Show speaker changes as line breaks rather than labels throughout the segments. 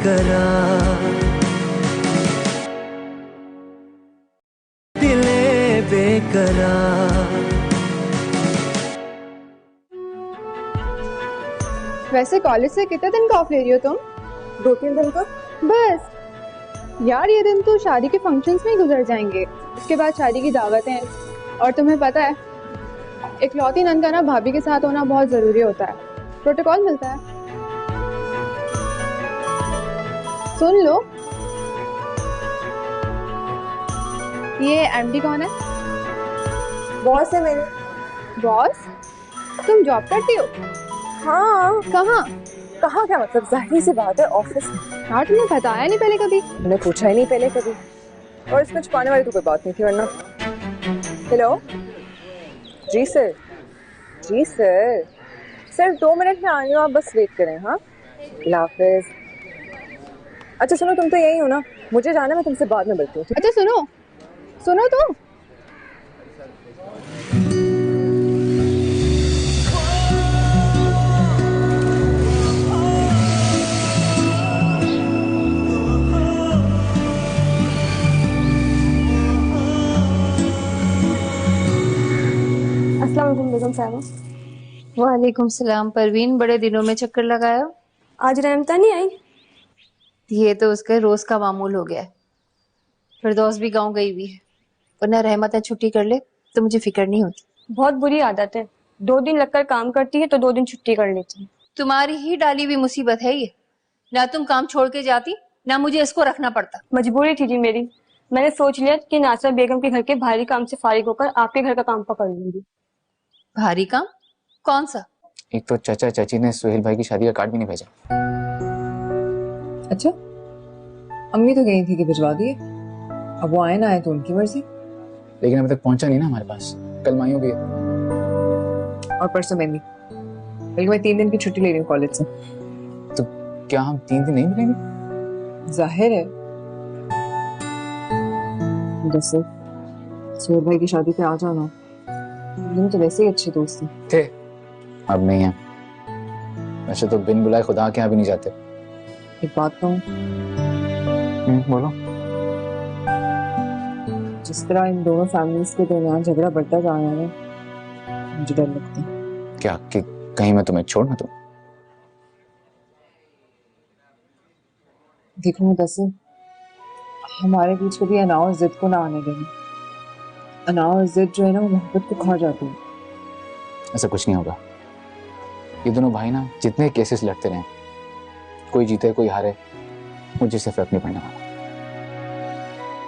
बेकरार, दिले बेकरार।
वैसे कॉलेज से कितने दिन का ऑफ ले रही हो तुम?
2-3 दिन का
बस यार, ये दिन तो शादी के फंक्शंस में ही गुजर जाएंगे, उसके बाद शादी की दावतें। और तुम्हें पता है इकलौती नंद का ना भाभी के साथ होना बहुत जरूरी होता है, प्रोटोकॉल मिलता है। सुन लो, ये एमडी कौन है?
बॉस है मेरे।
बॉस? तुम जॉब करती हो?
हाँ।
कहाँ?
कहाँ क्या मतलब, जाहिर सी बात है ऑफिस में।
हाँ, तुमने बताया नहीं पहले कभी।
मैंने पूछा ही नहीं पहले कभी, और इसमें छुपाने वाली तो कोई बात नहीं थी वरना। हेलो जी सर। जी सर, सर 2 मिनट में आ रही हूँ, आप बस वेट करें। हाँ, अल्लाह हाफिज। अच्छा सुनो, तुम तो यही हो ना, मुझे जाना, मैं तुमसे बाद में मिलती हूँ।
अच्छा सुनो, सुनो तो।
अस्सलाम वालेकुम बेगम साहबा।
वालेकुम सलाम परवीन, बड़े दिनों में चक्कर लगाया।
आज रहमता नहीं आई?
ये तो उसका रोज का मामूल हो गया है। फिरदौस भी गांव गई हुई है, वरना रहमत छुट्टी कर ले तो मुझे फिक्र नहीं होती।
बहुत बुरी आदत है, 2 दिन लगकर काम करती है तो 2 दिन छुट्टी कर लेती है।
तुम्हारी ही डाली हुई मुसीबत है ये, ना तुम काम छोड़ के जाती ना मुझे इसको रखना पड़ता।
मजबूरी थी जी मेरी, मैंने सोच लिया कि नासिरा बेगम के घर के भारी काम से फारिग होकर आपके घर का काम पकड़ लूंगी।
भारी काम? कौन सा?
एक तो चाचा चाची ने सुहेल भाई की शादी का कार्ड भी नहीं भेजा।
अच्छा, अम्मी तो गई थी कि भिजवा दिए, अब वो आए ना आए तो उनकी मर्जी।
लेकिन अभी तक पहुंचा नहीं ना हमारे पास। कल माइयों भी है
और परसों मेहंदी, बल्कि मैं 3 दिन की छुट्टी ले रही हूँ कॉलेज से।
तो क्या हम 3 दिन नहीं मिलेंगे?
जाहिर है, जैसे सुहेल भाई की शादी पे आ जाना, हम तो वैसे ही अच्छे दोस्त
थे, अब नहीं है। वैसे तो बिन बुलाए खुदा के यहाँ भी नहीं जाते।
एक बात कहूँ,
बोलो।
जिस तरह इन दोनों फैमिलीज के दरमियान झगड़ा बढ़ता जा रहा है, मुझे डर लगता है।
क्या कि कहीं मैं तुम्हें छोड़ ना दूं?
देखो मुदस्सिर, हमारे बीच कभी अनाव और जिद को ना आने देना। अनाव और जिद जो है ना, वो मोहब्बत को खा जाती है।
ऐसा कुछ नहीं होगा। ये दोनों भाई ना जितने केसेस लड़ते रहे, कोई जीते कोई हारे, मुझे से फर्क नहीं पड़ने वाला।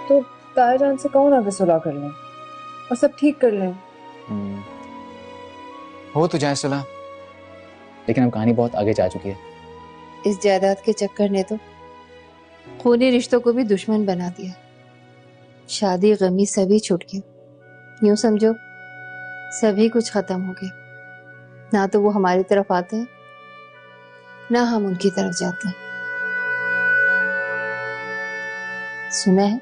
तो तायाजान से कहो ना कि सुलह कर लें और सब ठीक कर लें।
हो तो जाए सुलह, लेकिन अब कहानी बहुत आगे जा चुकी है।
इस जायदाद के चक्कर ने तो खूनी रिश्तों को भी दुश्मन बना दिया। शादी गमी सभी छूट गए, यूं समझो सभी कुछ खत्म हो गया। ना तो वो हमारी तरफ आते हैं ना हम उनकी तरफ जाते हैं। सुना है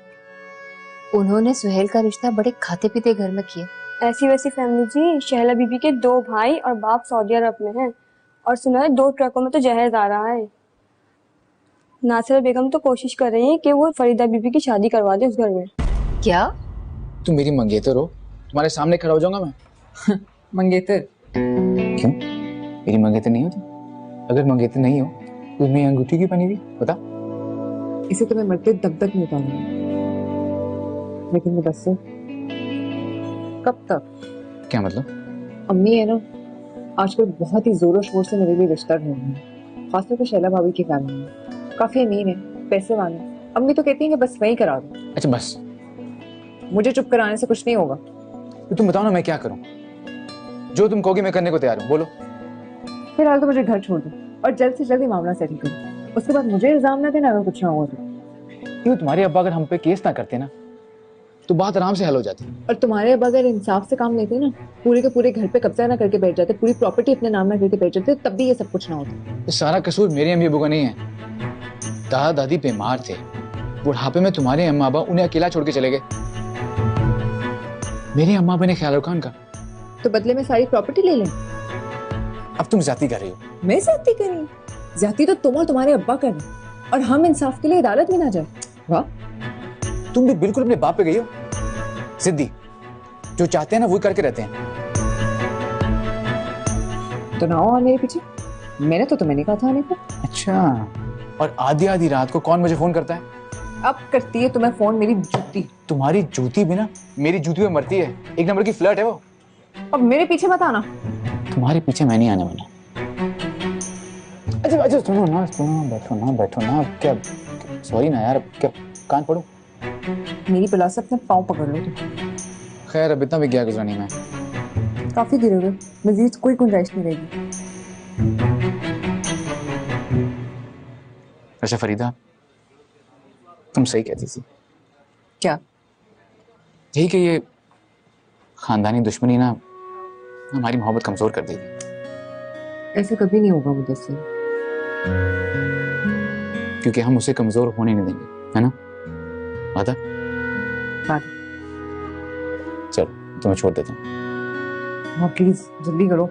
उन्होंने सुहेल का रिश्ता बड़े खाते पीते घर में किया।
ऐसी वैसी फैमिली जी, शहला बीबी के 2 भाई और बाप सऊदी अरब में हैं, और सुना है 2 ट्रकों में तो जहेज आ रहा है। नासिरा बेगम तो कोशिश कर रही है कि वो फरीदा बीबी की शादी करवा दे उस घर में।
क्या?
तुम मेरी मंगेतर हो, तुम्हारे सामने खड़ा हो जाऊंगा मैं।
मंगेतर?
क्यों? मेरी मंगेतर नहीं हो तुम? अगर मंगेतर नहीं हो तो मैं अंगूठी क्यों पहनी हुई बता?
इसे तो मैं मरते दब तक नहीं उतारूंगी। लेकिन मुदस्सिर, कब तक?
क्या मतलब?
अम्मी है ना, आजकल बहुत ही जोरों शोर से मेरे लिए रिश्ता ढूंढ रही है, खासतौर पर शैला भाभी की फैमिली में। काफी अमीर है, पैसे वाले। अम्मी तो कहती है कि बस वही करा दो।
अच्छा बस,
मुझे चुप कराने से कुछ नहीं होगा।
तो तुम बताओ ना मैं क्या करूं? जो तुम कहोगे मैं करने को तैयार हूं, बोलो।
फिलहाल तो मुझे घर छोड़ दो और जल्द से जल्द ही मामला सेटल करो। उसके बाद मुझे इल्जाम ना देना अगर कुछ ना हुआ तो।
क्यों? तुम्हारे अब्बा अगर हम पे केस ना करते ना तो बात आराम से हल हो जाती।
और तुम्हारे अब्बा अगर इंसाफ से काम लेते ना, पूरे के पूरे घर पे कब्जा ना करके बैठ जाते, पूरी प्रॉपर्टी अपने नाम ना करके बैठ जाते, तब भी ये सब कुछ ना होता।
ये सारा कसूर मेरे अम्मी अब्बू का नहीं है। दादा दादी बीमार थे, बुढ़ापे में तुम्हारे अम्मा अब्बा उन्हें अकेला छोड़ के चले गए। मेरे अम्मा अब्बा ने ख्याल रखा उनका,
तो बदले में सारी प्रॉपर्टी ले लें।
अब तुम ज्यादती कर रही हो।
मैं ज्यादती कर रही हूँ? ज्यादती तो तुम और तुम्हारे अब्बा कर रहे हैं। और हम इंसाफ के लिए अदालत में ना जाए। वाह,
तुम भी बिल्कुल अपने बाप पे गई हो। सिद्धि, जो चाहते हैं ना वही करके रहते हैं।
तो ना आओ मेरे पीछे, मैंने तो तुम्हें नहीं कहा था आने को।
अच्छा, और आधी आधी रात को कौन मुझे फोन करता है?
अब करती है तुम्हें फोन मेरी जूती।
तुम्हारी जूती भी ना मेरी जूती में मरती है। एक नंबर की फ्लर्ट है वो।
अब मेरे पीछे मत आना।
तुम्हारे पीछे मैं नहीं आने वाला। अच्छा अच्छा, सुनो ना, बैठो ना। क्या सॉरी ना यार, क्या कान पड़ो?
मेरी पिला से अपने पाँव पकड़ लो तुम।
खैर अब इतना भी क्या गुजरा नहीं मैं।
काफी देर हो गई, मजीद कोई गुंजाइश नहीं रहेगी।
अच्छा फरीदा, तुम सही कहती थी।
क्या?
यही कि ये खानदानी दुश्मनी ना हमारी मोहब्बत कमजोर कर देगी।
ऐसे कभी नहीं होगा मुदस्सिर,
क्योंकि हम उसे कमजोर होने नहीं देंगे, है ना? वादा? चल तुम्हें छोड़ देता हूँ।
हाँ प्लीज जल्दी करो,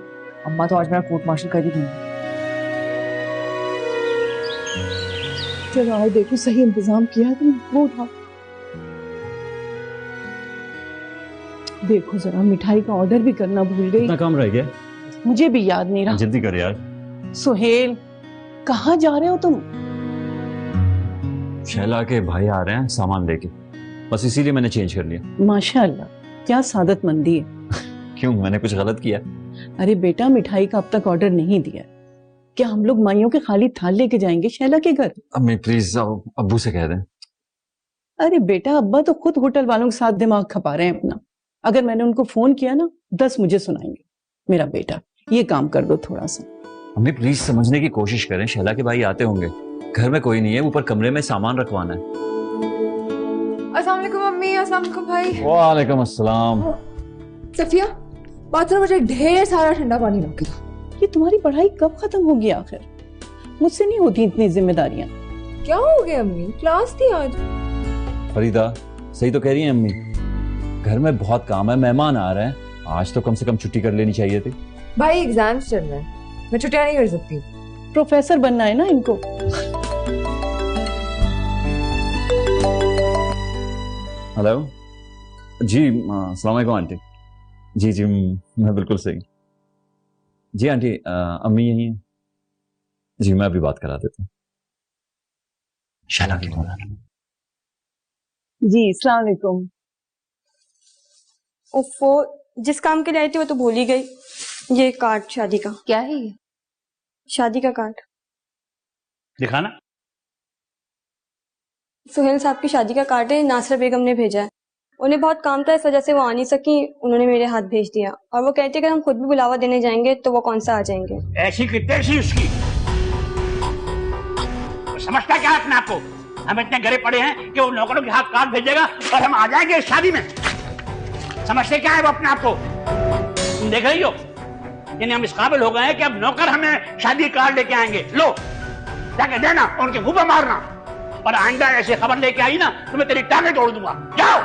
अम्मा तो आज मेरा कोर्ट मार्शल कर ही देंगी।
चलो आज देखो सही इंतजाम किया है तुमने, वो उठाओ। देखो जरा मिठाई का ऑर्डर भी करना भूल गई।
इतना काम रह गया,
मुझे भी याद नहीं रहा।
जल्दी कर यार।
सुहेल, कहाँ जा रहे हो तुम?
शैला के भाई आ रहे हैं सामान लेके, बस इसीलिए मैंने चेंज कर लिया।
माशाअल्लाह, क्या सादतमंदी है।
क्यों, मैंने कुछ गलत किया?
अरे बेटा, मिठाई का अब तक ऑर्डर नहीं दिया। क्या हम लोग माइयों के खाली थाल लेके जाएंगे शैला के घर?
अम्मी प्लीज अब्बू से कह दें।
अरे बेटा, अब्बा तो खुद होटल वालों के साथ दिमाग खपा रहे हैं अपना। अगर मैंने उनको फोन किया ना, 10 मुझे सुनाएंगे। मेरा बेटा, ये काम कर दो थोड़ा सा।
अम्मी प्लीज समझने की कोशिश करें, शैला के भाई आते होंगे, घर में कोई नहीं है, ऊपर कमरे में सामान रखवाना है।
अस्सलाम वालेकुम अम्मी, अस्सलाम वालेकुम भाई।
वालेकुम अस्सलाम।
सफिया, बाथरूम में मुझे ढेर सारा ठंडा पानी रख दो।
ये तुम्हारी पढ़ाई कब खत्म होगी आखिर? मुझसे नहीं होती इतनी जिम्मेदारियां।
क्या हो गया अम्मी, क्लास थी आज।
फरीदा सही तो कह रही हैं अम्मी, घर में बहुत काम है, मेहमान आ रहे हैं, आज तो कम से कम छुट्टी कर लेनी चाहिए थी।
भाई एग्जाम्स चल रहे हैं, मैं छुट्टियां नहीं कर सकती।
प्रोफेसर बनना है ना इनको।
हेलो जी, अस्सलाम वालेकुम आंटी। जी जी मैं बिल्कुल सही। जी आंटी, अम्मी यही है जी, मैं अभी बात करा देता हूँ। शैला की
जी अस्सलाम वालेकुम।
ओफो, जिस काम के लिए आई थी वो तो भूल ही गई। ये कार्ड शादी का।
क्या है ये?
शादी का कार्ड।
दिखाना।
सुहेल साहब की शादी का कार्ड है, नासरा बेगम ने भेजा है। उन्हें बहुत काम था, इस वजह से वो आ नहीं सकी, उन्होंने मेरे हाथ भेज दिया। और वो कहते हैं कि हम खुद भी बुलावा देने जाएंगे तो वो कौन सा आ जाएंगे।
ऐसी की तैसी उसकी। तो समझता क्या अपने आप को? हम इतने गरे पड़े हैं कि वो नौकरों के हाथ कार्ड भेजेगा और हम आ जाएंगे इस शादी में। समझते क्या है वो अपने आप को? तुम देख रही हो, यानी हम इस काबिल हो गए हैं कि अब नौकर हमें शादी कार्ड लेके आएंगे। लो जाके देना, उनके मुंह पे मारना, और आइंदा ऐसे खबर लेके आई ना तो मैं तेरी टांगें तोड़ दूंगा। जाओ।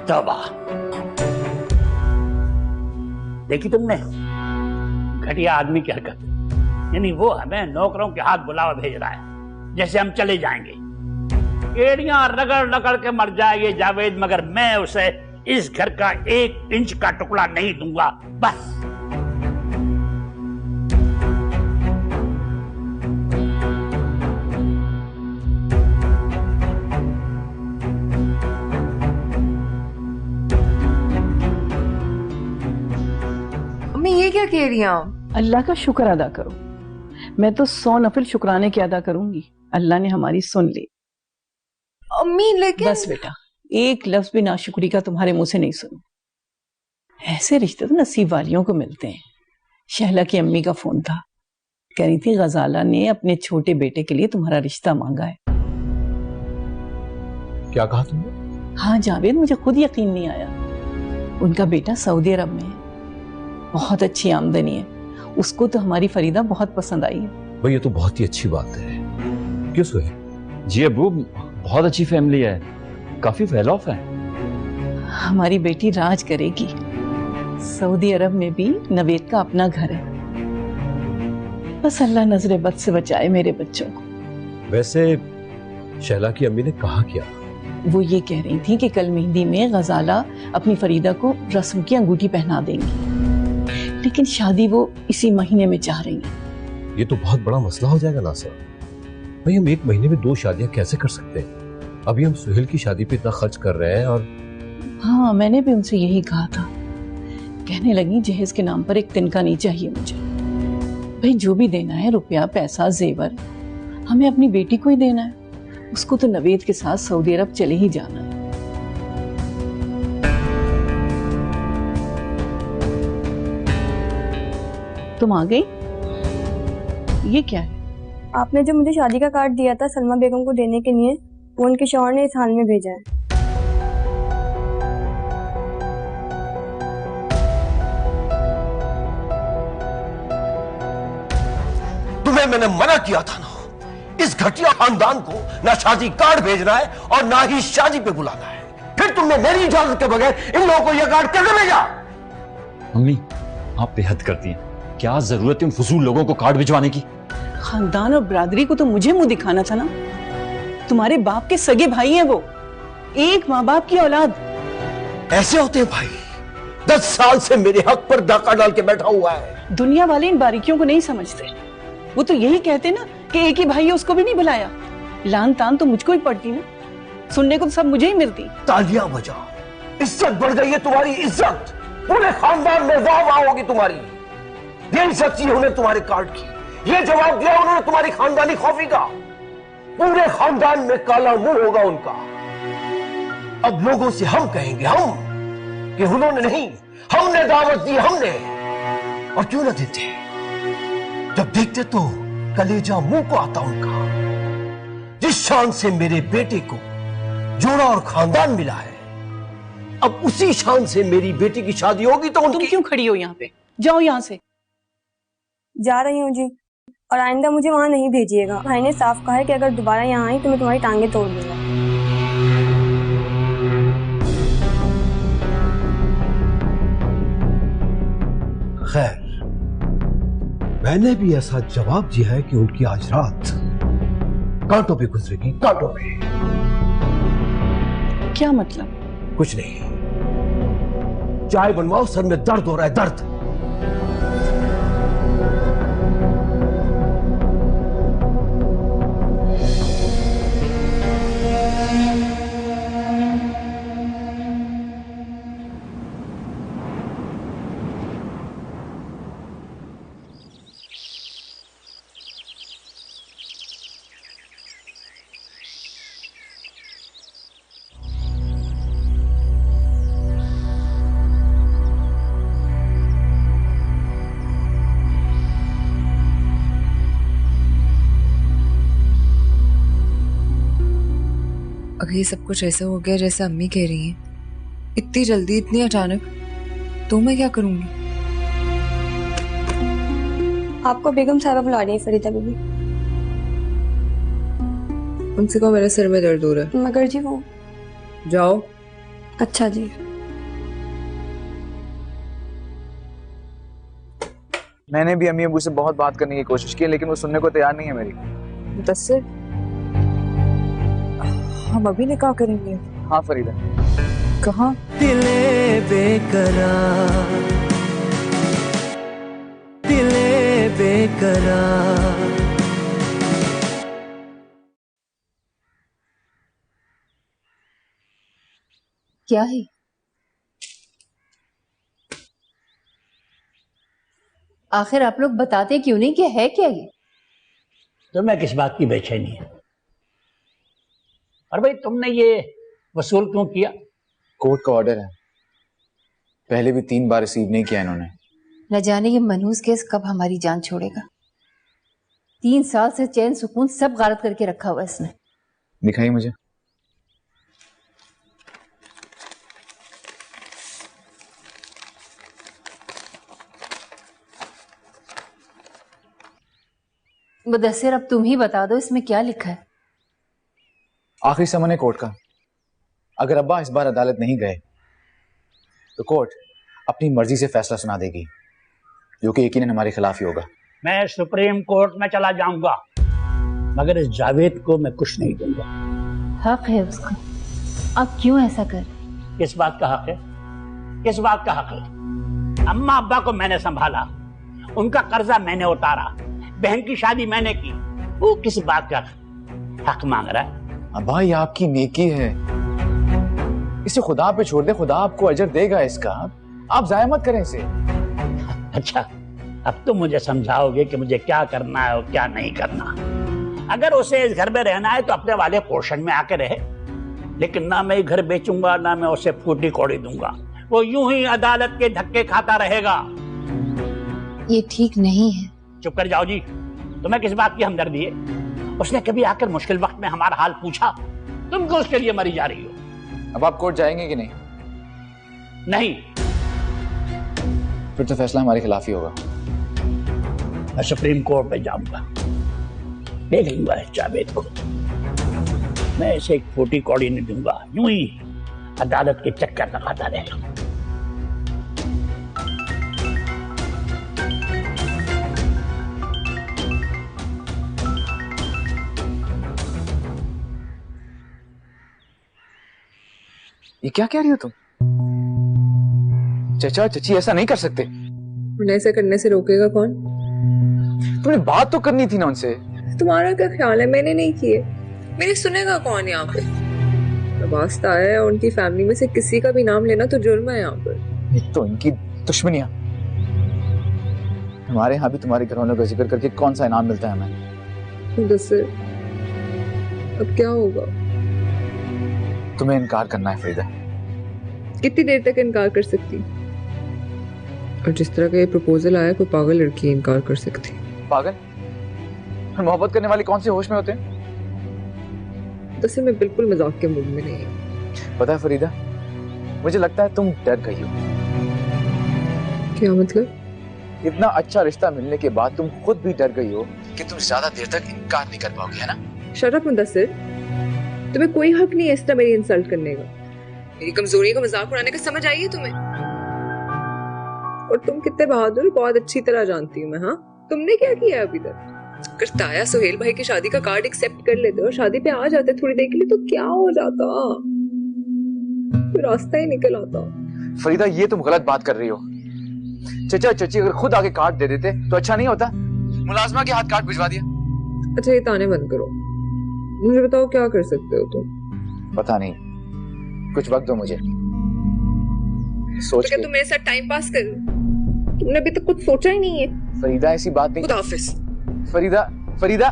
तौबा, देखी तुमने घटिया आदमी की हरकत, यानी वो हमें नौकरों के हाथ बुलावा भेज रहा है जैसे हम चले जाएंगे। एड़ियां रगड़ रगड़ के मर जाएगी जावेद, मगर मैं उसे इस घर का 1 इंच का टुकड़ा नहीं दूंगा। बस
अम्मी ये क्या कह रही हैं?
अल्लाह का शुक्र अदा करो। मैं तो 100 नफिल शुक्राने की अदा करूंगी। अल्लाह ने हमारी सुन ली।
अम्मी लेकिन
बस बेटा, एक लफ्ज भी नाशुक्री का तुम्हारे मुंह से नहीं सुनो। ऐसे रिश्ते तो नसीब वालियों को मिलते हैं। शहला की अम्मी का फोन था, कह रही थी गजाला ने अपने छोटे बेटे के लिए तुम्हारा रिश्ता मांगा है।
क्या कहा तुमने?
हाँ जावेद, मुझे खुद यकीन नहीं आया। उनका बेटा सऊदी अरब में है, बहुत अच्छी आमदनी है। उसको तो हमारी फरीदा बहुत पसंद आई है।
भाई ये तो बहुत ही अच्छी बात है। क्यों सोहे?
जी अब्बू, बहुत अच्छी फैमिली है, काफी वेल ऑफ है।
हमारी बेटी राज करेगी, सऊदी अरब में भी नवेद का अपना घर है। बस अल्लाह नजरे बद से बचाए मेरे बच्चों को।
वैसे शैला की अम्मी ने कहा क्या?
वो ये कह रही थी कि कल मेहंदी में गजाला अपनी फरीदा को रस्म की अंगूठी पहना देंगी, लेकिन शादी वो इसी महीने में चाह रही है।
ये तो बहुत बड़ा मसला हो जाएगा नासिर। भाई हम एक महीने में 2 शादियां कैसे कर सकते हैं? अभी हम सुहेल की शादी पे इतना खर्च कर रहे हैं। और
हाँ, मैंने भी उनसे यही कहा था। कहने लगी जहेज के नाम पर एक तिनका नहीं चाहिए मुझे। भाई जो भी देना है, रुपया पैसा जेवर, हमें अपनी बेटी को ही देना है। उसको तो नवेद के साथ सऊदी अरब चले ही जाना है। तुम आ गई? ये क्या है?
आपने जो मुझे शादी का कार्ड दिया था सलमा बेगम को देने के लिए, वो उनके शौहर ने इस हाल में भेजा है।
तुम्हें मैंने मना किया था ना, इस घटिया खानदान को ना शादी कार्ड भेजना है और ना ही शादी पे बुलाना है। फिर तुमने मेरी इजाजत के बगैर इन लोगों को यह कार्ड कैसे भेजा?
अम्मी आप बेहद करती हैं। क्या जरूरत है उन फजूल लोगों को कार्ड भिजवाने की?
खानदान और बरादरी को तो मुझे मुंह दिखाना था ना। तुम्हारे बाप के सगे भाई हैं वो, एक माँ बाप की औलाद।
ऐसे होते हैं भाई? 10 साल से मेरे हक पर डाका डाल के बैठा हुआ है।
दुनिया वाले इन बारीकियों को नहीं समझते। वो तो यही कहते ना कि एक ही भाई है, उसको भी नहीं बुलाया। लान तान तो मुझको ही पड़ती ना, सुनने को तो सब मुझे ही मिलती।
तालियां बजाओ, इज्जत बढ़ गई है तुम्हारी इज्जत। पूरे खानदान में वाह वाह होगी तुम्हारी। यही सच्ची है उन्हें तुम्हारे कार्ड की। ये जवाब दिया उन्होंने तुम्हारी खानदानी खौफी का। पूरे खानदान में काला मुंह होगा उनका। अब लोगों से हम कहेंगे हम कि उन्होंने नहीं, हमने दावत दी, हमने। और क्यों ना देते? जब देखते तो कलेजा मुंह को आता उनका। जिस शान से मेरे बेटे को जोड़ा और खानदान मिला है, अब उसी शान से मेरी बेटी की शादी होगी तो
तुम क्यों खड़ी हो यहाँ पे? जाओ यहाँ से।
जा रही हूँ जी, और आइंदा मुझे वहाँ नहीं भेजिएगा। भाई ने साफ कहा है कि अगर दोबारा यहाँ आई तो मैं तुम्हारी टांगे तोड़ दूंगा।
खैर, मैंने भी ऐसा जवाब दिया है कि उनकी आज रात कांटों पे गुजरेगी, कांटों पे।
क्या मतलब?
कुछ नहीं, चाय बनवाओ, सर में दर्द हो रहा है, दर्द।
अगर ये सब कुछ ऐसा हो गया जैसा अम्मी कह रही हैं, इतनी जल्दी, इतनी अचानक, तो मैं क्या करूंगी?
आपको बेगम साहबा बुला रही है फरीदा बीबी।
उनसे कहो मेरे सिर में दर्द हो रहा है।
मगर जी वो।
जाओ।
अच्छा जी।
मैंने भी अम्मी अबू से बहुत बात करने की कोशिश की, लेकिन वो सुनने को तैयार नहीं है मेरी।
मुदस्सिर, हम अभी निकाह करेंगे।
हाँ फरीदा।
कहाँ?
दिले बेकरार, दिले बेकरार।
क्या है? आखिर आप लोग बताते क्यों नहीं कि है क्या ये?
तुम्हें किस बात की बेचैनी है? और भाई तुमने ये वसूल क्यों किया?
कोर्ट का ऑर्डर है, पहले भी 3 बार रिसीव नहीं किया इन्होंने।
न जाने ये मनहूस केस कब हमारी जान छोड़ेगा। 3 साल से चैन सुकून सब गारत करके रखा हुआ इसने।
दिखाइए मुझे।
मुदस्सिर, अब तुम ही बता दो इसमें क्या लिखा है।
आखिरी समन है कोर्ट का। अगर अब्बा इस बार अदालत नहीं गए तो कोर्ट अपनी मर्जी से फैसला सुना देगी, जो कि यकीनन हमारे खिलाफ ही होगा।
मैं सुप्रीम कोर्ट में चला जाऊंगा, मगर इस जावेद को मैं कुछ नहीं दूंगा।
हक है उसका, अब क्यों ऐसा कर?
किस बात का हक है? किस बात का हक है? अम्मा अब्बा को मैंने संभाला, उनका कर्जा मैंने उतारा, बहन की शादी मैंने की, वो किस बात का हक मांग रहा है?
अब्बा ये आपकी नेकी है, इसे खुदा पे छोड़ दे, खुदा आपको अजर देगा इसका। आप जाया मत करें इसे।
अच्छा, अब तो मुझे समझाओगे कि मुझे क्या करना है और क्या नहीं करना। अगर उसे इस घर में रहना है तो अपने वाले पोर्शन में आके रहे, लेकिन ना मैं घर बेचूंगा, ना मैं उसे फूटी कौड़ी दूंगा। वो यूं ही अदालत के धक्के खाता रहेगा।
ये ठीक नहीं है।
चुप कर जाओ जी। तुम्हें किस बात की हमदर्दी है? उसने कभी आकर मुश्किल वक्त में हमारा हाल पूछा? तुम क्यों उसके लिए मरी जा रही हो?
अब आप कोर्ट जाएंगे कि नहीं?
नहीं।
फिर तो फैसला हमारे खिलाफ ही होगा।
मैं सुप्रीम कोर्ट में जाऊंगा, देख लूंगा इस जावेद को। मैं इसे एक फूटी कौड़ी नहीं दूंगा, यूं ही अदालत के चक्कर लगाता रहेगा।
ये क्या कह रही हो तुम? चचा चची ऐसा नहीं कर सकते।
उन्हें ऐसे करने से रोकेगा कौन?
तुमने बात तो करनी थी ना उनसे।
तुम्हारा क्या ख्याल है? मैंने नहीं किए, मेरे सुनेगा कौन यहाँ पे? वास्ता है, और उनकी फैमिली में से किसी का भी नाम लेना तो जुर्म है यहाँ पर।
एक तो इनकी दुश्मनियां। हमारे यहाँ भी तुम्हारे घर वालों का जिक्र करके कौन सा इनाम मिलता है हमें?
मुदस्सिर, अब क्या होगा?
तुम्हें इनकार करना है फरीदा।
कितनी देर तक इनकार कर सकती? और जिस तरह का ये प्रपोजल आया, कोई पागल लड़की इनकार कर सकती?
पागल? और मोहब्बत करने वाले कौन से होश में होते हैं?
तो मैं बिल्कुल मजाक के मूड में नहीं हूँ।
पता है फरीदा, मुझे लगता है तुम डर गई हो।
क्या मतलब?
इतना अच्छा रिश्ता मिलने के बाद तुम खुद भी डर गई हो कि तुम ज्यादा देर तक इनकार नहीं कर पाओगी, है ना?
शट अप मुदस्सिर, तुम्हें कोई हक नहीं है इस तरह मेरी इंसल्ट करने का। मेरी कमजोरी का मजाक उड़ाने का समझ आई है तुम्हें? और तुम कितने बहादुर, बहुत अच्छी तरह जानती हूँ मैं। हाँ, तुमने क्या किया अभी तक? अगर ताया सुहेल भाई की शादी का कार्ड एक्सेप्ट कर लेते और शादी पे आ जाते थोड़ी देर के लिए, तो क्या हो जाता? तो रास्ता ही निकल आता।
फरीदा, ये तुम गलत बात कर रही हो। चचा चची अगर खुद आगे कार्ड दे देते तो अच्छा नहीं होता? मुलाजमा के हाथ कार्ड भिजवा दिया।
अच्छा, ये ताने बंद करो, मुझे बताओ क्या कर सकते हो तुम?
पता नहीं, कुछ वक्त दो मुझे सोच।
तो क्या तुम मेरे साथ टाइम पास कर? तुमने अभी तक कुछ सोचा ही नहीं है।
फरीदा, ऐसी बात नहीं।
खुदा हाफिज।
फरीदा, फरीदा।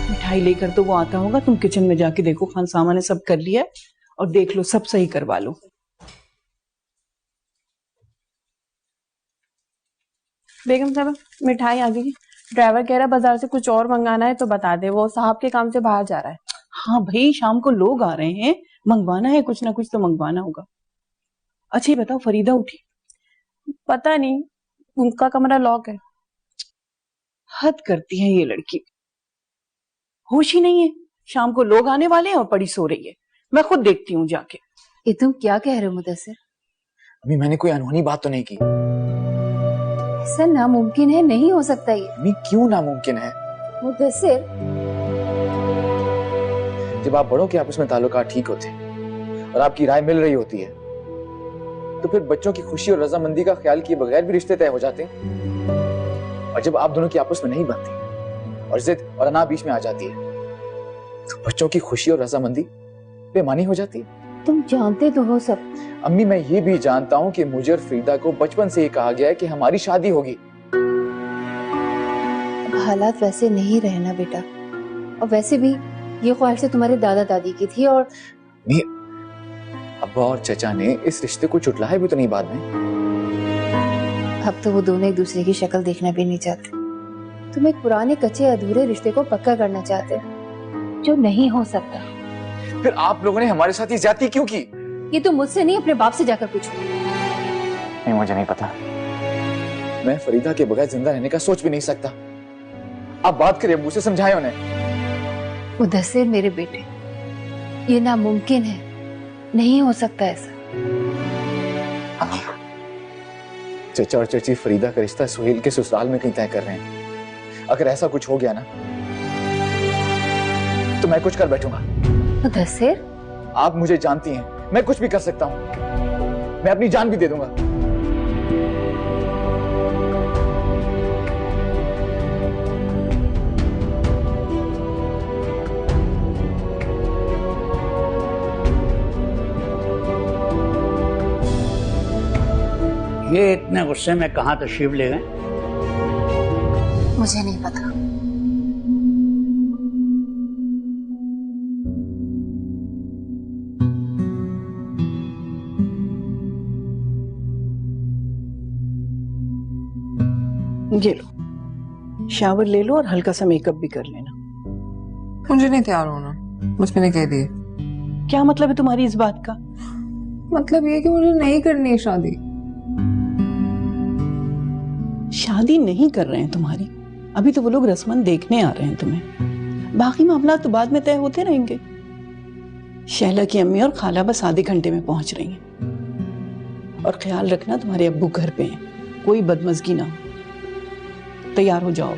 मिठाई लेकर तो वो आता होगा, तुम किचन में जाके देखो खान सामा ने सब कर लिया है, और देख लो सब सही करवा लो।
बेगम साहब, मिठाई आ गई। ड्राइवर कह रहा है बाजार से कुछ और मंगाना है तो बता दे, वो साहब के काम से बाहर जा रहा है।
हाँ भाई, शाम को लोग आ रहे हैं, मंगवाना है, कुछ ना कुछ तो मंगवाना होगा। अच्छा ये बताओ, फरीदा उठी?
पता नहीं, उनका कमरा लॉक है।
हद करती है ये लड़की, होश ही नहीं है। शाम को लोग आने वाले हैं और पड़ी सो रही है। मैं खुद देखती हूँ जाके।
ये तुम क्या कह रहे हो मुदस्सिर?
अभी मैंने कोई अनहोनी बात तो नहीं की।
ऐसा नामुमकिन है, नहीं हो सकता ये।
अभी क्यों नामुमकिन है?
मुदस्सिर,
जब आप बड़ों के आपस में ताल्लुकात ठीक होते और आपकी राय मिल रही होती है, तो फिर बच्चों की खुशी और रजामंदी का ख्याल किए बगैर भी रिश्ते तय हो जाते हैं। और जब आप दोनों की आपस में नहीं बनती और जिद और अना बीच में आ जाती है, तो बच्चों की खुशी और रजामंदी बेमानी हो जाती है।
तुम जानते तो हो सब।
अम्मी, मैं ये भी जानता हूँ कि मुझे और फरीदा को बचपन से ही कहा गया है कि हमारी शादी होगी।
अब हालात वैसे नहीं रहना बेटा, और वैसे भी ये ख्वाहिश तुम्हारे दादा दादी की थी, और
नहीं, अब्बा और चचा ने इस रिश्ते को चुटलाया भी तो नहीं बाद में।
अब तो वो दोनों एक दूसरे की शक्ल देखना भी नहीं चाहते। तुम एक पुराने कच्चे अधूरे रिश्ते को पक्का करना चाहते हो, जो नहीं हो सकता।
फिर आप लोगों ने हमारे साथ ये ज्यादती क्यों की?
ये तो मुझसे नहीं, अपने बाप से जाकर पूछो।
नहीं, मुझे नहीं पता। मैं फरीदा के बगैर जिंदा रहने का सोच भी नहीं सकता। आप बात करिए, मुझसे समझाएं उन्हें।
मुदस्सिर मेरे बेटे, ये नामुमकिन है, नहीं हो सकता ऐसा।
चचा और चची फरीदा का रिश्ता सुहेल के ससुराल में कहीं तय कर रहे हैं। अगर ऐसा कुछ हो गया ना तो मैं कुछ कर बैठूंगा।
मुदस्सिर,
आप मुझे जानती हैं, मैं कुछ भी कर सकता हूं। मैं अपनी जान भी दे दूंगा।
ये इतने गुस्से में कहाँ तशरीफ ले गए?
मुझे नहीं पता।
ये लो, शावर ले लो और हल्का सा मेकअप भी कर लेना।
मुझे नहीं तैयार होना, बस मैंने कह दिया।
क्या मतलब है तुम्हारी इस बात का?
मतलब ये कि मुझे नहीं करनी है शादी।
शादी नहीं कर रहे हैं तुम्हारी? अभी तो वो लोग रस्मन देखने आ रहे हैं तुम्हें, बाकी मामला तो बाद में तय होते रहेंगे। शैला की अम्मी और खाला बस आधे घंटे में पहुंच रही हैं। और ख्याल रखना तुम्हारे अब्बू घर पे हैं, कोई बदमजगी ना हो। तैयार हो जाओ,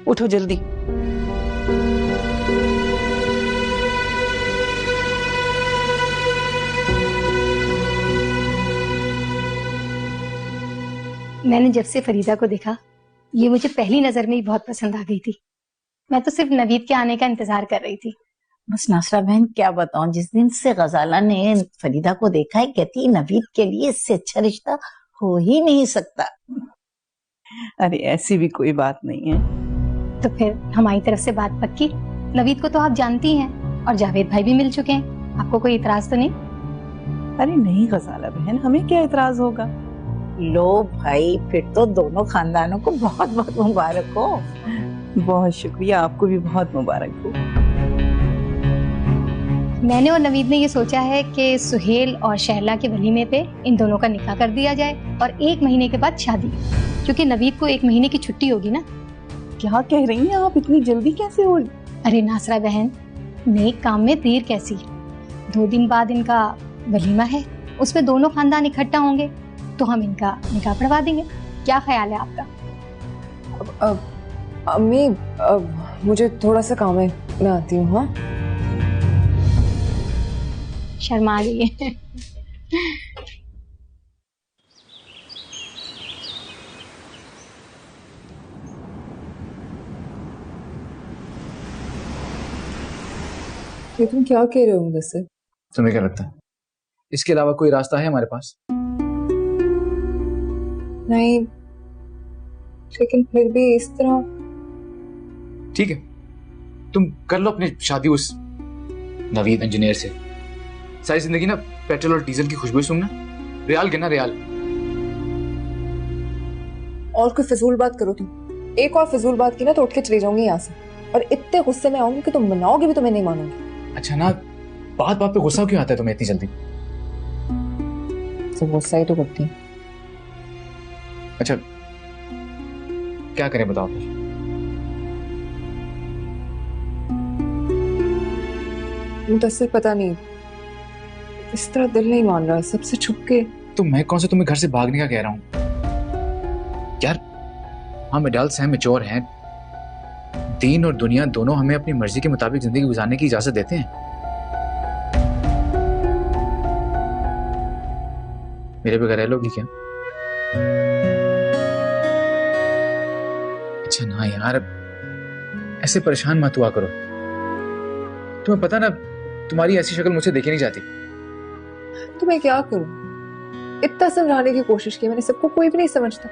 उठो जल्दी।
मैंने जब से फरीदा को देखा, ये मुझे पहली नजर में ही बहुत पसंद आ गई थी। मैं तो सिर्फ नवीद के आने का इंतजार कर रही थी।
बस नासरा बहन क्या बताऊं, जिस दिन से गजाला ने फरीदा को देखा है, कहती नवीद के लिए इससे अच्छा रिश्ता हो ही नहीं सकता।
अरे ऐसी भी कोई बात नहीं है।
तो फिर हमारी तरफ से बात पक्की। नवीद को तो आप जानती हैं और जावेद भाई भी मिल चुके हैं, आपको कोई इतराज तो नहीं?
अरे नहीं गजाला बहन, हमें क्या इतराज होगा।
लो भाई, फिर तो दोनों खानदानों को बहुत बहुत मुबारक हो।
बहुत शुक्रिया, आपको भी बहुत मुबारक हो।
मैंने और नवीद ने ये सोचा है कि सुहेल और शहला के वलीमे पे इन दोनों का निकाह कर दिया जाए और 1 महीने के बाद शादी, क्योंकि नवीद को 1 महीने की छुट्टी होगी ना।
क्या कह रही हैं आप, इतनी जल्दी कैसे हो?
अरे नासरा बहन, नेक काम में देर कैसी। 2 दिन बाद इनका वलीमा है, उसमें दोनों खानदान इकट्ठा होंगे, तो हम इनका निकाह पढ़वा देंगे। क्या ख्याल है आपका?
अम्मी, मुझे थोड़ा सा काम है, मैं आती हूँ। हाँ,
शर्मा गई है।
ये तुम क्या कह रहे हो मुझसे?
तुम्हें क्या लगता है इसके अलावा कोई रास्ता है हमारे पास?
नहीं, लेकिन फिर भी इस तरह।
ठीक है, तुम कर लो अपनी शादी उस नवीद इंजीनियर से। सारी जिंदगी ना पेट्रोल और डीजल की खुशबू सूंघना, रियाल गिना रियाल।
और कोई फिजूल बात करो तुम। एक और फिजूल बात की ना तो उठ के चली जाऊंगी यहाँ से, और इतने गुस्से में आऊंगी कि तुम मनाओगे भी तो मैं नहीं मानूंगी।
अच्छा ना, बात बात पे गुस्सा क्यों आता है तुम्हें इतनी जल्दी?
तो गुस्सा ही तो करती है।
अच्छा क्या करें बताओ फिर?
मुदस्सिर, पता नहीं, इस तरह दिल नहीं मान रहा, सबसे छुप के।
तो मैं कौन सा तुम्हें घर से भागने का कह रहा हूँ यार। हम एडल्ट्स हैं, मैच्योर हैं। दीन और दुनिया दोनों हमें अपनी मर्जी के मुताबिक जिंदगी गुजारने की इजाजत देते हैं। मेरे बगैर रह लोगी क्या? अच्छा ना यार, ऐसे परेशान मत हुआ करो। तुम्हें पता ना, तुम्हारी ऐसी शक्ल मुझसे देखी नहीं जाती।
तो मैं क्या करूं? इतना समझाने की कोशिश की मैंने सबको, कोई भी नहीं समझता।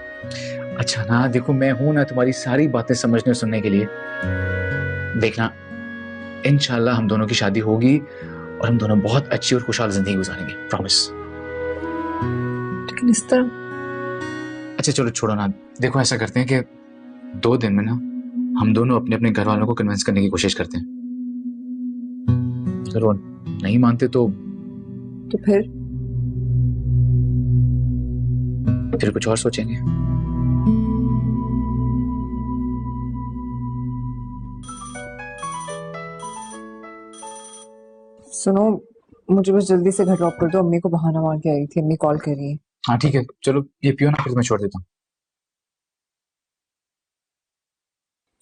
अच्छा ना देखो, मैं हूं ना तुम्हारी सारी बातें समझने और सुनने के लिए। देखना, इंशाल्लाह हम दोनों की शादी होगी और हम दोनों बहुत अच्छी और खुशहाल जिंदगी गुजारेंगे, प्रॉमिस।
लेकिन इस तरह।
अच्छा चलो छोड़ो ना, देखो ऐसा करते हैं कि 2 दिन में ना हम दोनों अपने अपने घर वालों को कन्विंस करने की कोशिश करते हैं। अगर वो नहीं मानते तो
फिर
कुछ और सोचेंगे।
सुनो, मुझे बस जल्दी से घर ड्रॉप कर दो, अम्मी को बहाना मार के आई थी, अम्मी कॉल कर रही है।
हाँ ठीक है, चलो ये पियो ना, फिर मैं छोड़ देता हूँ।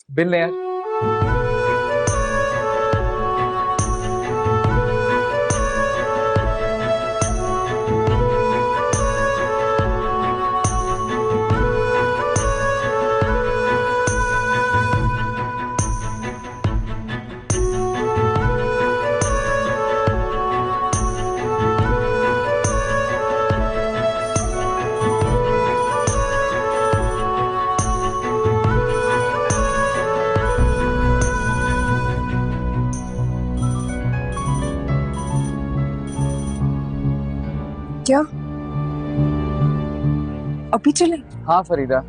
बिल ले यार।
क्या अभी चले?
हाँ फरीदा,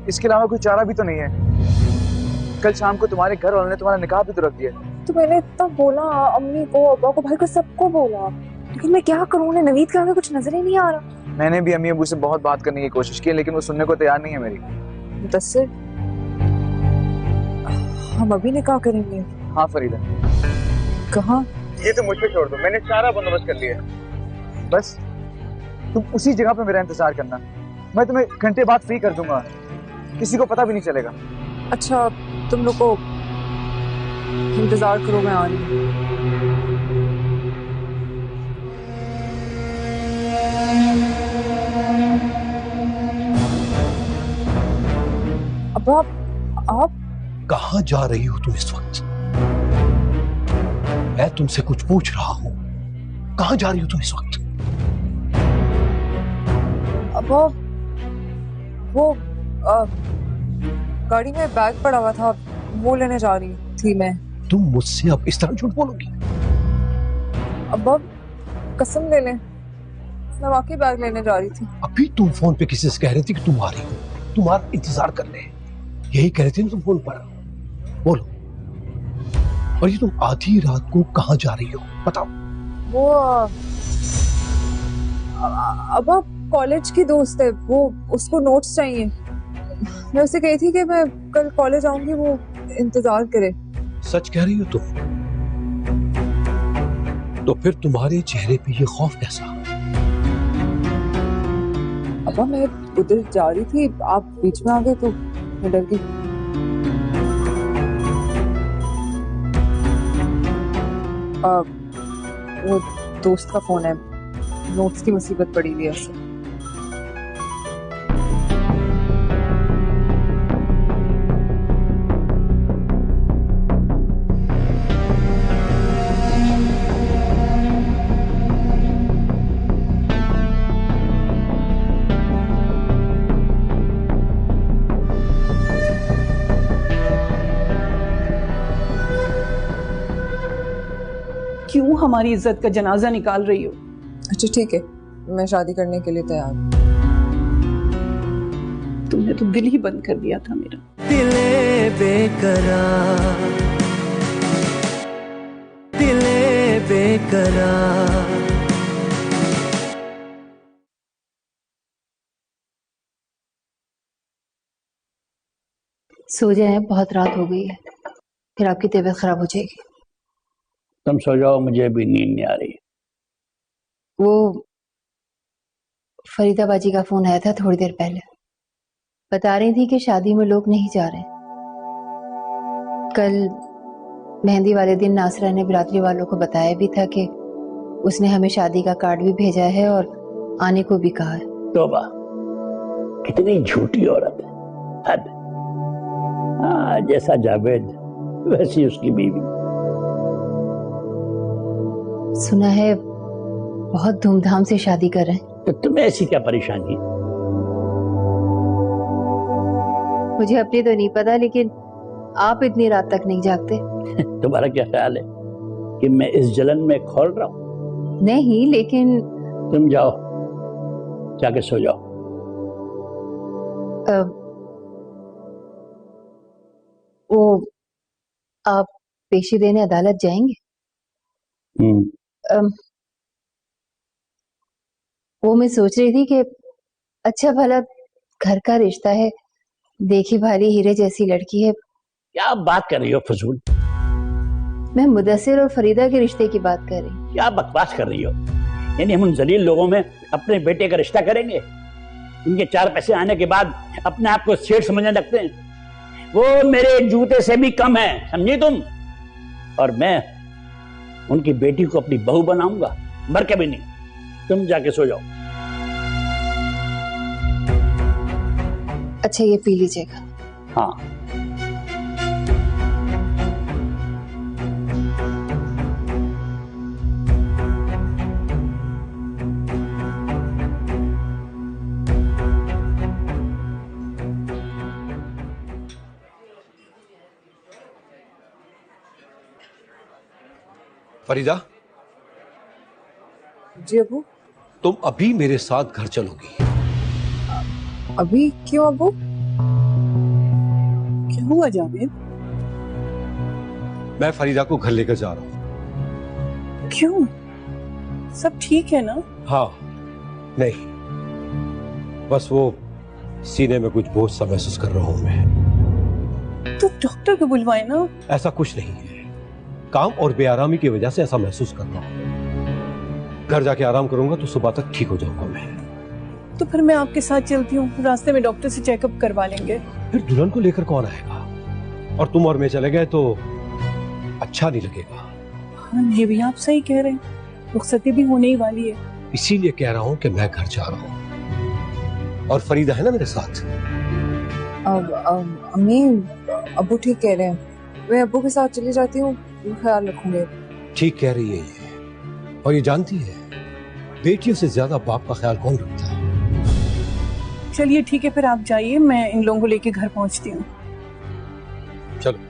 इसके अलावा कोई चारा भी तो नहीं है। कल शाम को तुम्हारे घर वालों ने तुम्हारा निकाह भी तो रख दिया।
तो मैंने इतना बोला अम्मी को, अब्बा को, भाई को, सबको बोला, लेकिन मैं क्या करूँ? उन्हें नवीद के आगे कुछ नजर ही नहीं आ रहा।
मैंने भी अम्मी अबू से बहुत बात करने की कोशिश की, लेकिन वो सुनने को तैयार नहीं है मेरी।
मुदस्सिर, हम अभी निकाह करेंगे?
हाँ फरीदा।
कहाँ?
ये तो मुझ पे छोड़ दो, मैंने सारा बंदोबस्त कर लिया। बस तुम उसी जगह पे मेरा इंतजार करना, मैं तुम्हें घंटे बाद फ्री कर दूंगा, किसी को पता भी नहीं चलेगा।
अच्छा, तुम लोग को इंतजार करो, मैं आ रही हूँ। अब आप
कहाँ जा रही हो तुम इस वक्त? मैं तुमसे कुछ पूछ रहा हूँ, कहाँ जा रही हो तुम इस वक्त?
अब वो गाड़ी में बैग पड़ा हुआ था, वो लेने जा रही थी मैं।
तुम मुझसे अब इस तरह झूठ बोलोगी?
अब कसम ले लें, मैं वाकई बैग लेने जा रही थी।
अभी तुम फोन पे किसी से कह रही थी कि तुम आ रही हो, तुम्हारा इंतजार कर रहे हैं, यही कह रही थी ना तुम फोन पर? बोलो। और ये तुम आधी रात को कहाँ जा रही हो, बताओ।
वो अब आप कॉलेज की दोस्त है, वो उसको नोट्स चाहिए। मैं उसे कही थी कि मैं कल कॉलेज आऊंगी, वो इंतजार करे।
सच कह रही हो तुम? तो फिर तुम्हारे चेहरे पे ये खौफ कैसा?
अब मैं उधर जा रही थी, आप बीच में आ गए तो मैं डर गई। वो दोस्त का फोन है, नोट्स की मुसीबत पड़ी हुई है उससे।
क्यों हमारी इज्जत का जनाजा निकाल रही हो?
अच्छा ठीक है, मैं शादी करने के लिए तैयार हूँ।
तुमने तो दिल ही बंद कर दिया था मेरा।
दिले बेकरार, दिले बेकरार।
सो जाए, बहुत रात हो गई है, फिर आपकी तबीयत खराब हो जाएगी।
तुम सो जाओ, मुझे भी नींद नहीं आ रही।
वो फरीदा बाजी का फोन आया था थोड़ी देर पहले, बता रही थी कि शादी में लोग नहीं जा रहे। कल मेहंदी वाले दिन नासरा ने बिरादरी वालों को बताया भी था कि उसने हमें शादी का कार्ड भी भेजा है और आने को भी कहा है।
तौबा, कितनी झूठी औरत है, हद। हाँ, जैसा जावेद वैसी उसकी बीवी।
सुना है बहुत धूमधाम से शादी कर रहे हैं।
तो तुम्हें ऐसी क्या परेशानी?
मुझे अपनी तो नहीं पता, लेकिन आप इतनी रात तक नहीं जागते।
तुम्हारा क्या ख्याल है कि मैं इस जलन में खोल रहा हूँ?
नहीं, लेकिन
तुम जाओ, जाके सो जाओ।
वो आप पेशी देने अदालत जाएंगे? वो मैं सोच रही थी कि अच्छा भला घर का रिश्ता है, देखी भाली हीरे जैसी लड़की है।
क्या बात कर रही हो फजूल?
मैं मुदस्सिर और फरीदा के रिश्ते की बात कर रही।
क्या बकवास कर रही हो? यानी हम उन जलील लोगों में अपने बेटे का रिश्ता करेंगे? इनके 4 पैसे आने के बाद अपने आप को सेठ समझने लगते हैं। वो मेरे जूते से भी कम है, समझी तुम? और मैं उनकी बेटी को अपनी बहू बनाऊंगा? मर के भी नहीं। तुम जाके सो जाओ।
अच्छा, ये पी लीजिएगा।
हाँ।
फरीदा,
जी अबू।
तुम अभी मेरे साथ घर चलोगी।
अभी क्यों अबू?
क्या हुआ जावेद?
मैं फरीदा को घर लेकर जा रहा हूँ।
क्यों? सब ठीक है ना?
हाँ, नहीं, बस वो सीने में कुछ बोझ सा महसूस कर रहा हूं मैं।
तो डॉक्टर को बुलवाए ना।
ऐसा कुछ नहीं है, काम और बेआरामी की वजह से ऐसा महसूस कर रहा हूं। घर जाके आराम करूंगा तो सुबह तक ठीक हो जाऊंगा मैं।
तो फिर मैं आपके साथ चलती हूँ, रास्ते में डॉक्टर से चेकअप करवा लेंगे।
फिर दुल्हन को लेकर कौन आएगा? और तुम और मैं चले गए तो अच्छा नहीं लगेगा।
हाँ, ये भी आप सही कह रहे हैं, रुखसती भी होने ही वाली है।
इसीलिए कह रहा हूँ कि मैं घर जा रहा हूँ और फरीदा है ना मेरे साथ।
अम्मी, अबू ठीक कह रहे हैं, मैं अबू के साथ चली जाती हूँ, ख्याल रखूंगे।
ठीक कह रही है ये, और ये जानती है बेटियों से ज्यादा बाप का ख्याल कौन रखता है।
चलिए ठीक है, फिर आप जाइए, मैं इन लोगों को लेके घर पहुंचती हूँ।
चलो।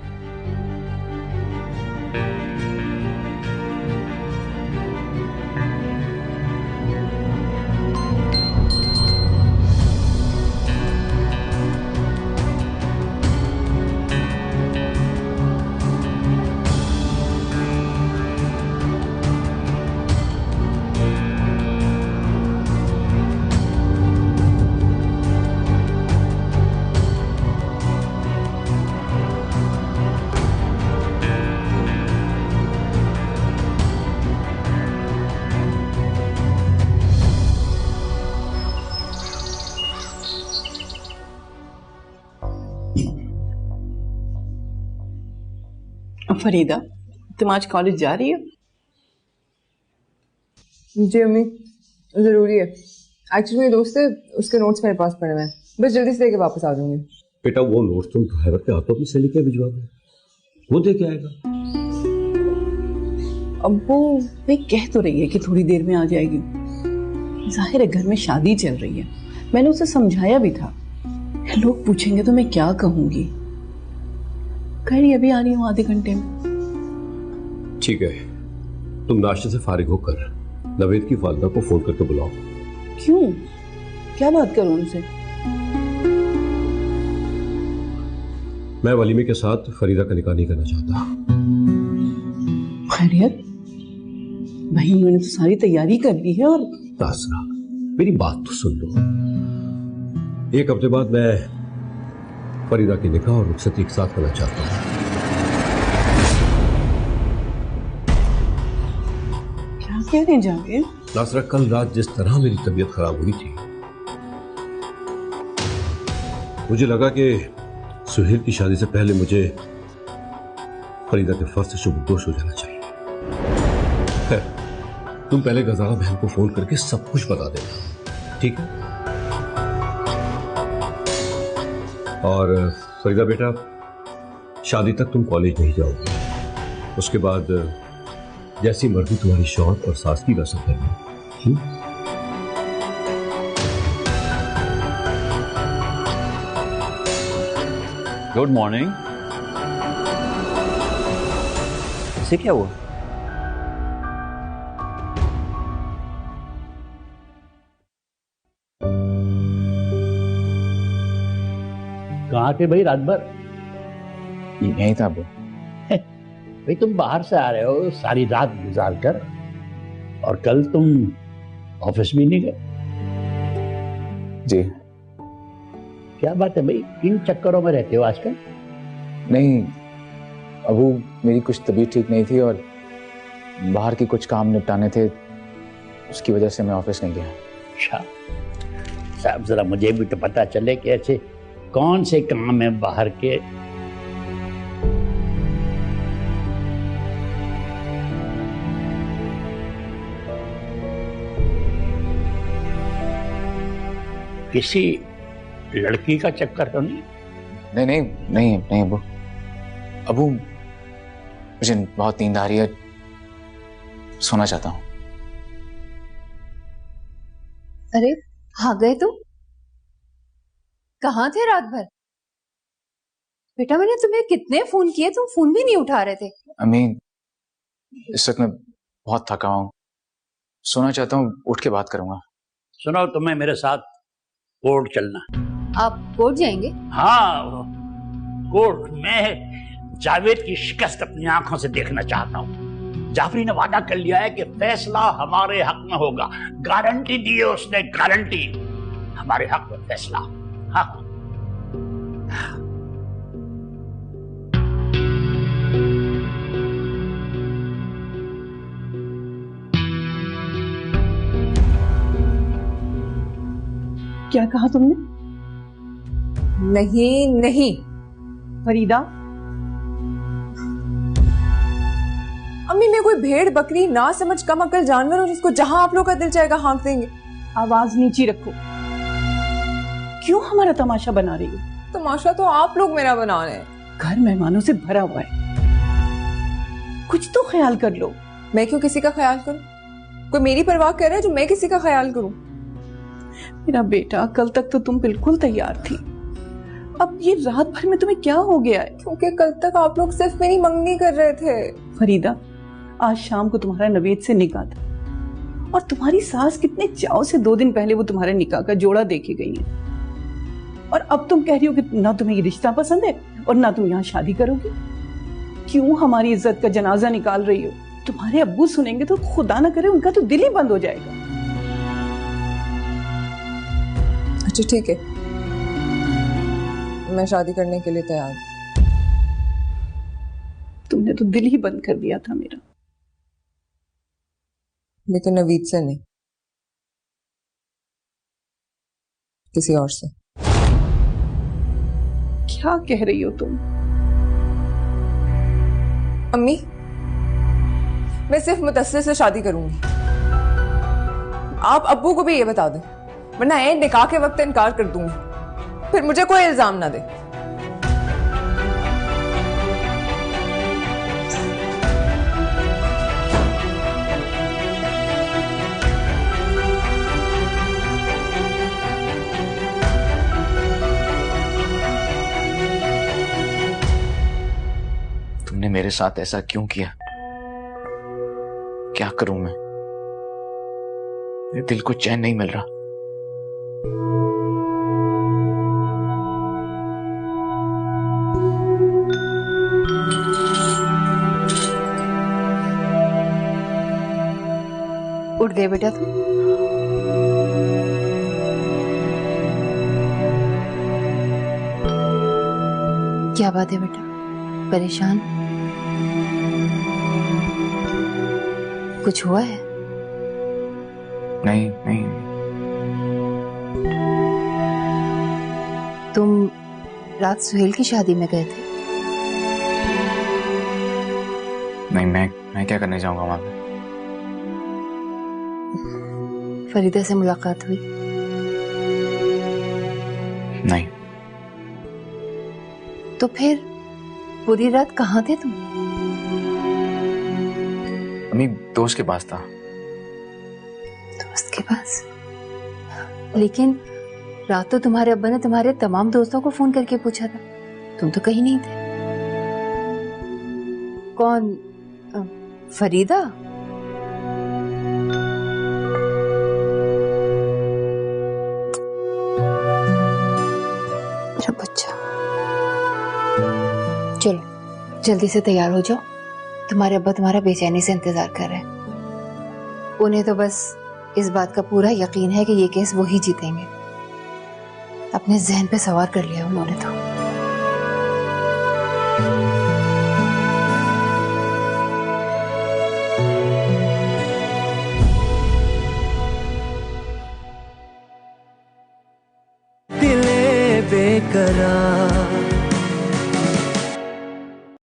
फरीदा, तुम आज कॉलेज जा रही हो?
जी अम्मी, जरूरी है। एक्चुअली मेरे दोस्त है, उसके नोट्स मेरे पास पड़े हुए हैं, बस जल्दी से लेके वापस आ जाऊंगी।
बेटा वो नोट्स तुम ड्राइवर के हाथों में से लेके भिजवा दो, वो दे के आएगा।
अब वो भाई कह तो रही है कि थोड़ी देर में आ जाएगी। जाहिर है घर में शादी चल रही है, मैंने उसे समझाया भी था। लोग पूछेंगे तो मैं क्या कहूंगी। कह रही अभी आ रही हूँ आधे घंटे में।
ठीक है, तुम नाश्ते से फारिग होकर नवेद की वालिदा को फोन करके बुलाओ।
क्यों? क्या बात करूं उनसे?
मैं वलीमे के साथ फरीदा का निकाह नहीं करना चाहता।
खैरियत? भाई मैंने तो सारी तैयारी कर ली है। और
तासरा, मेरी बात तो सुन लो। 1 हफ्ते बाद मैं फरीदा की निकाह और रुखसती एक साथ करना चाहता हूँ।
क्या कह रहे हैं जावेद?
नासरा, कल रात जिस तरह मेरी तबीयत खराब हुई थी, मुझे लगा कि सुहेल की शादी से पहले मुझे फरीदा के फर्ज से शुभदोष हो जाना चाहिए। खैर, तुम पहले गजाला बहन को फोन करके सब कुछ बता देना, ठीक है? और फरीदा बेटा, शादी तक तुम कॉलेज नहीं जाओगे। उसके बाद जैसी मर्जी तुम्हारी शौहर और सास की रस्म करनी।
Good morning.
इसे क्या हुआ? कहाँ थे भाई रात भर?
यहीं था अबू।
भाई तुम बाहर से आ रहे हो सारी रात गुजार कर, और कल तुम ऑफिस भी नहीं गए।
जी।
क्या बात है भाई, किन चक्करों में रहते हो आजकल?
नहीं, अबू, मेरी कुछ तबीयत ठीक नहीं थी और बाहर की कुछ काम निपटाने थे, उसकी वजह से मैं ऑफिस नहीं गया।
अच्छा साहब, जरा मुझे भी तो पता चले कि ऐसे कौन से काम है बाहर के। किसी लड़की का चक्कर तो नहीं?
नहीं नहीं नहीं नहीं अबू। अबू, मुझे बहुत नींद आ रही है, सोना चाहता हूँ।
अरे आ गए तुम? कहाँ थे रात भर? बेटा मैंने तुम्हें कितने फोन किए, तुम फोन भी नहीं उठा रहे थे।
अम्मी, इस वक्त मैं बहुत थका हूँ, सोना चाहता हूँ, उठ के बात करूंगा।
सुनो, तुम्हें मेरे साथ कोर्ट चलना।
आप कोर्ट जाएंगे?
हाँ कोर्ट। मैं जावेद की शिकस्त अपनी आंखों से देखना चाहता हूँ। जाफरी ने वादा कर लिया है कि फैसला हमारे हक में होगा। गारंटी दी है उसने, गारंटी, हमारे हक में फैसला। हाँ
क्या कहा तुमने?
नहीं नहीं
फरीदा,
अम्मी, मैं कोई भेड़ बकरी ना समझ कम अकल जानवर हूँ जिसको जहां आप लोग का दिल चाहेगा हाँक देंगे।
आवाज नीची रखो। क्यों हमारा तमाशा बना रही हो?
तमाशा तो आप लोग मेरा बना रहे हैं।
घर मेहमानों से भरा हुआ है, कुछ तो ख्याल कर लो।
मैं क्यों किसी का ख्याल करूं? कोई मेरी परवाह कर रहा है जो मैं किसी का ख्याल करूं?
मेरा बेटा, कल तक तो तुम बिल्कुल तैयार थी, अब ये रात भर में तुम्हें क्या हो गया है?
क्योंकि कल तक आप लोग सिर्फ मेरी मंगनी कर रहे थे।
फरीदा, आज शाम को तुम्हारा नवेद से निकाह था और तुम्हारी सास कितने चाव से 2 दिन पहले वो तुम्हारे निकाह का जोड़ा देके गई है, और अब तुम कह रही हो कि ना तुम्हें ये रिश्ता पसंद है और ना तुम यहाँ शादी करोगी। क्यों हमारी इज्जत का जनाजा निकाल रही हो? तुम्हारे अब्बू सुनेंगे तो खुदा ना करे उनका तो दिल ही बंद हो जाएगा।
अच्छा ठीक है, मैं शादी करने के लिए तैयार।
तुमने तो दिल ही बंद कर दिया था मेरा।
लेकिन नवीद से नहीं, किसी और से।
क्या कह रही हो तुम?
अम्मी, मैं सिर्फ मुतस्सिर से शादी करूंगी। आप अब्बू को भी ये बता दें, वरना निकाह के वक्त इनकार कर दूंगी, फिर मुझे कोई इल्जाम ना दे।
तुमने मेरे साथ ऐसा क्यों किया? क्या करूं मैं? मेरे दिल को चैन नहीं मिल रहा।
उठ गए बेटा तुम? क्या बात है बेटा, परेशान? कुछ हुआ है?
नहीं नहीं।
तुम रात सुहेल की शादी में गए थे?
नहीं, मैं क्या करने जाऊंगा वहां पे?
फरीदा से मुलाकात हुई?
नहीं।
तो फिर पूरी रात कहाँ थे तुम?
अम्मी, दोस्त के पास था।
दोस्त के पास? लेकिन रात तो तुम्हारे अब्बा ने तुम्हारे तमाम दोस्तों को फोन करके पूछा था, तुम तो कहीं नहीं थे। कौन? फरीदा? मेरा बच्चा। चलो जल्दी से तैयार हो जाओ, तुम्हारे अब्बा तुम्हारा बेचैनी से इंतजार कर रहे हैं। उन्हें तो बस इस बात का पूरा यकीन है कि ये केस वो ही जीतेंगे। अपने जहन पे सवार कर लिया उन्होंने तो।
बेकरार